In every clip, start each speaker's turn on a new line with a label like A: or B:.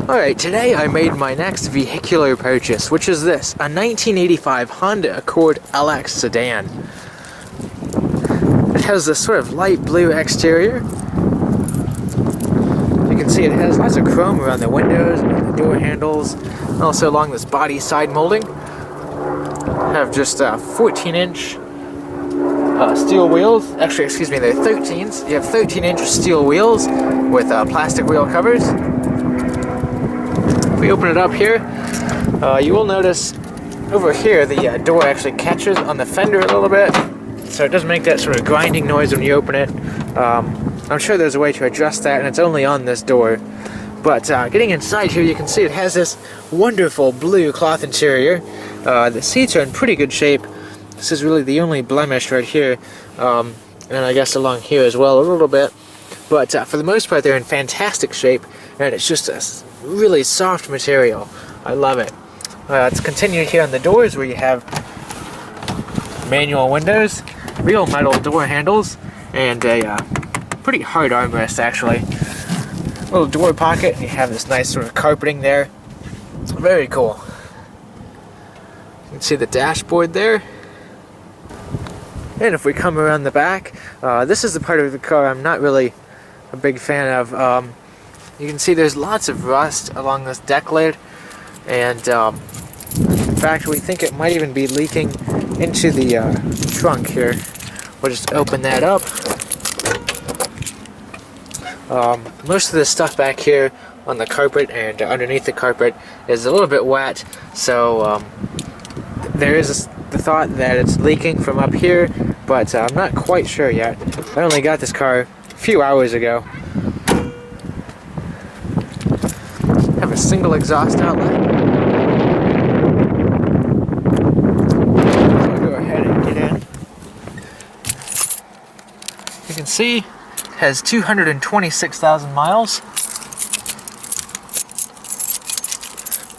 A: Alright, today I made my next vehicular purchase, which is this, a 1985 Honda Accord LX sedan. It has this sort of light blue exterior. You can see it has lots of chrome around the windows, and the door handles, and also along this body side molding. Have just 14-inch steel wheels. Actually, excuse me, they're 13s. You have 13-inch steel wheels with plastic wheel covers. If we open it up here, you will notice over here the door actually catches on the fender a little bit, so it doesn't make that sort of grinding noise when you open it. I'm sure there's a way to adjust that, and it's only on this door. But getting inside here, you can see it has this wonderful blue cloth interior. The seats are in pretty good shape. This is really the only blemish right here, and I guess along here as well a little bit. But for the most part, they're in fantastic shape, and it's just a really soft material. I love it. Let's continue here on the doors, where you have manual windows, real metal door handles, and a pretty hard armrest actually. Little door pocket, and you have this nice sort of carpeting there. Very cool. You can see the dashboard there. And if we come around the back, this is the part of the car I'm not really a big fan of. You can see there's lots of rust along this deck lid, and in fact we think it might even be leaking into the trunk here. We'll just open that up. Most of the stuff back here on the carpet and underneath the carpet is a little bit wet, so there is the thought that it's leaking from up here, but I'm not quite sure yet. I only got this car a few hours ago. Have a single exhaust outlet. I'll go ahead and get in. You can see has 226,000 miles.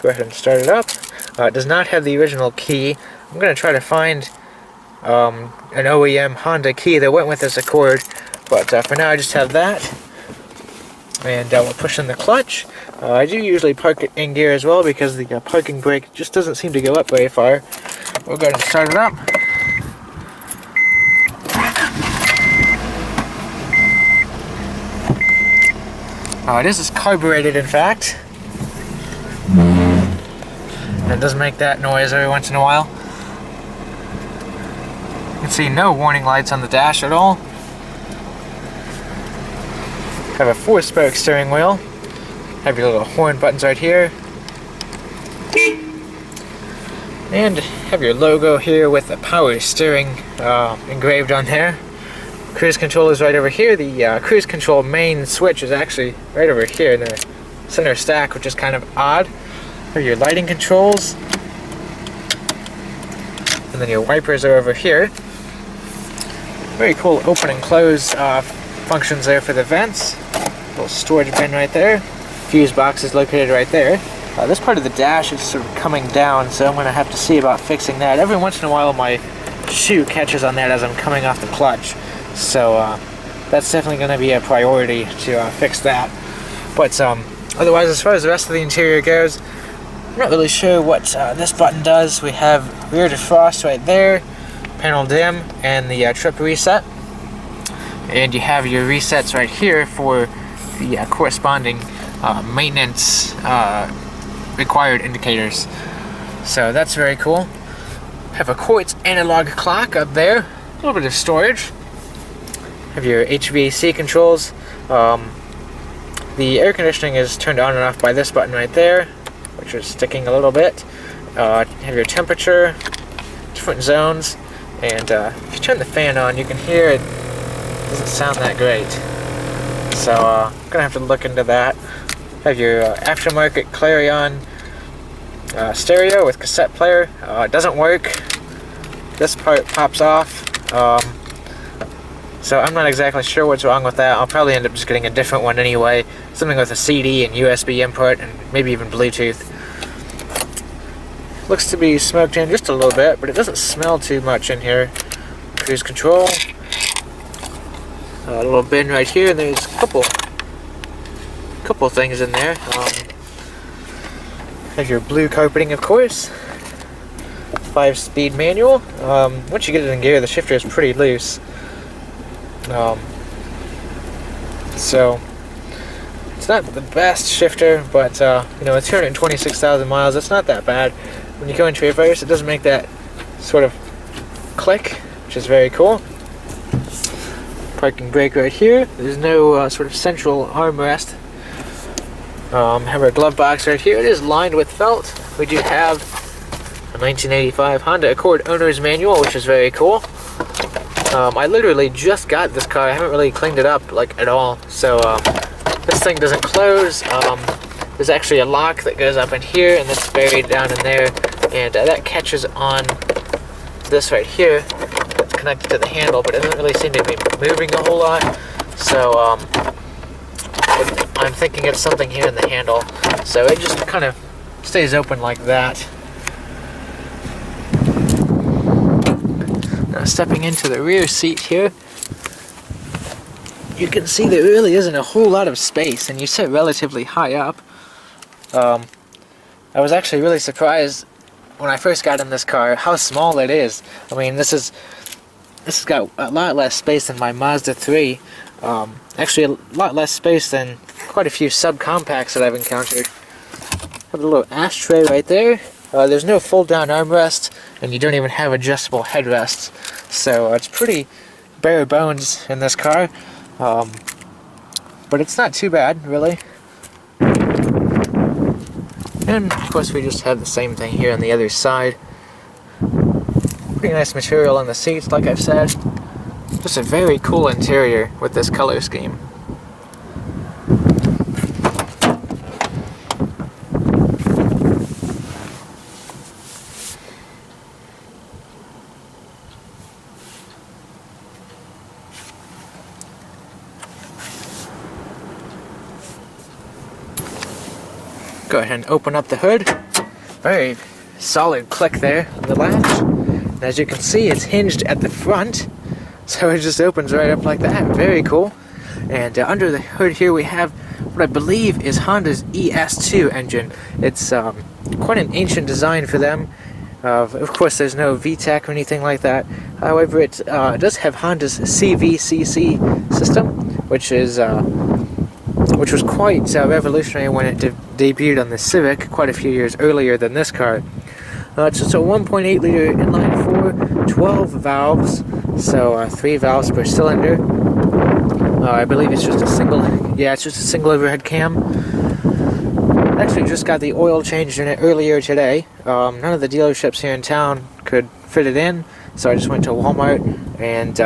A: Go ahead and start it up. It does not have the original key. I'm going to try to find an OEM Honda key that went with this Accord, but for now I just have that. And we'll push in the clutch. I do usually park it in gear as well, because the parking brake just doesn't seem to go up very far. We'll go ahead and start it up. It is carbureted, in fact. And it does make that noise every once in a while. You can see no warning lights on the dash at all. Have a 4-spoke steering wheel. Have your little horn buttons right here. And have your logo here with the power steering engraved on there. Cruise control is right over here. The cruise control main switch is actually right over here in the center stack, which is kind of odd. Here are your lighting controls. And then your wipers are over here. Very cool open and close functions there for the vents. Little storage bin right there. Fuse box is located right there. This part of the dash is sort of coming down, so I'm going to have to see about fixing that. Every once in a while my shoe catches on that as I'm coming off the clutch. So that's definitely going to be a priority to fix that. But otherwise, as far as the rest of the interior goes, I'm not really sure what this button does. We have rear defrost right there, panel dim, and the trip reset. And you have your resets right here for the corresponding maintenance required indicators. So that's very cool. Have a quartz analog clock up there, a little bit of storage. Have your HVAC controls. The air conditioning is turned on and off by this button right there, which is sticking a little bit. Have your temperature, different zones, and if you turn the fan on, you can hear it doesn't sound that great. So I'm gonna have to look into that. Have your aftermarket Clarion stereo with cassette player. It doesn't work. This part pops off. So I'm not exactly sure what's wrong with that. I'll probably end up just getting a different one anyway. Something with a CD and USB input and maybe even Bluetooth. Looks to be smoked in just a little bit, but it doesn't smell too much in here. Cruise control. A little bin right here, and there's a couple things in there. Have your blue carpeting, of course. 5-speed manual. Once you get it in gear, the shifter is pretty loose. So it's not the best shifter, but you know, it's 226,000 miles. It's not that bad. When you go into reverse, it doesn't make that sort of click, which is very cool. Parking brake right here. There's no sort of central armrest. Have our glove box right here. It is lined with felt. We do have a 1985 Honda Accord owner's manual, which is very cool. I literally just got this car. I haven't really cleaned it up like at all. So this thing doesn't close. There's actually a lock that goes up in here, and that's buried down in there, and that catches on this right here. It's connected to the handle, but it doesn't really seem to be moving a whole lot. So I'm thinking it's something here in the handle. So it just kind of stays open like that. Now stepping into the rear seat here, you can see there really isn't a whole lot of space, and you sit relatively high up. I was actually really surprised when I first got in this car how small it is. I mean, this has got a lot less space than my Mazda 3. Actually a lot less space than quite a few subcompacts that I've encountered. Have a little ashtray right there. There's no fold-down armrest, and you don't even have adjustable headrests. So it's pretty bare bones in this car. But it's not too bad, really. And of course we just have the same thing here on the other side. Pretty nice material on the seats, like I've said. Just a very cool interior with this color scheme. Go ahead and open up the hood. Very solid click there on the latch. And as you can see, it's hinged at the front, so it just opens right up like that. Very cool. And under the hood here we have what I believe is Honda's ES2 engine. It's quite an ancient design for them. Of course, there's no VTEC or anything like that. However, it does have Honda's CVCC system, which was quite revolutionary when it debuted on the Civic quite a few years earlier than this car. It's just a 1.8 liter inline 4, 12 valves, so 3 valves per cylinder. I believe it's just a single overhead cam. Actually just got the oil changed in it earlier today. None of the dealerships here in town could fit it in, so I just went to Walmart, and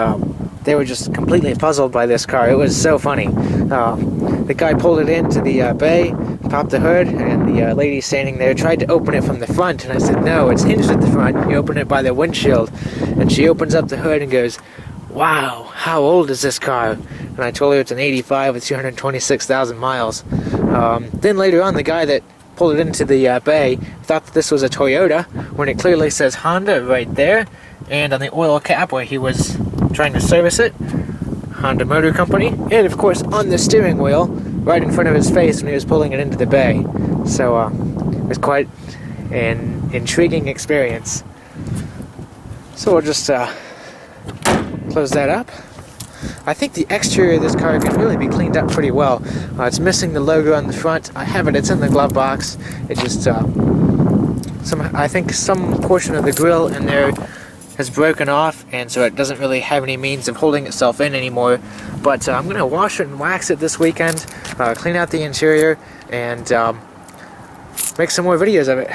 A: they were just completely puzzled by this car. It was so funny. The guy pulled it into the bay, popped the hood, and the lady standing there tried to open it from the front, and I said, no, it's hinged at the front. You open it by the windshield. And she opens up the hood and goes, wow, how old is this car? And I told her it's an 85 with 226,000 miles. Then later on, the guy that pulled it into the bay thought that this was a Toyota, when it clearly says Honda right there, and on the oil cap where he was trying to service it, Honda Motor Company, and of course on the steering wheel right in front of his face when he was pulling it into the bay. So it was quite an intriguing experience. So we'll just close that up. I think the exterior of this car can really be cleaned up pretty well. It's missing the logo on the front. I have it, it's in the glove box. It just I think some portion of the grille in there has broken off, and so it doesn't really have any means of holding itself in anymore. But I'm going to wash it and wax it this weekend, clean out the interior, and make some more videos of it.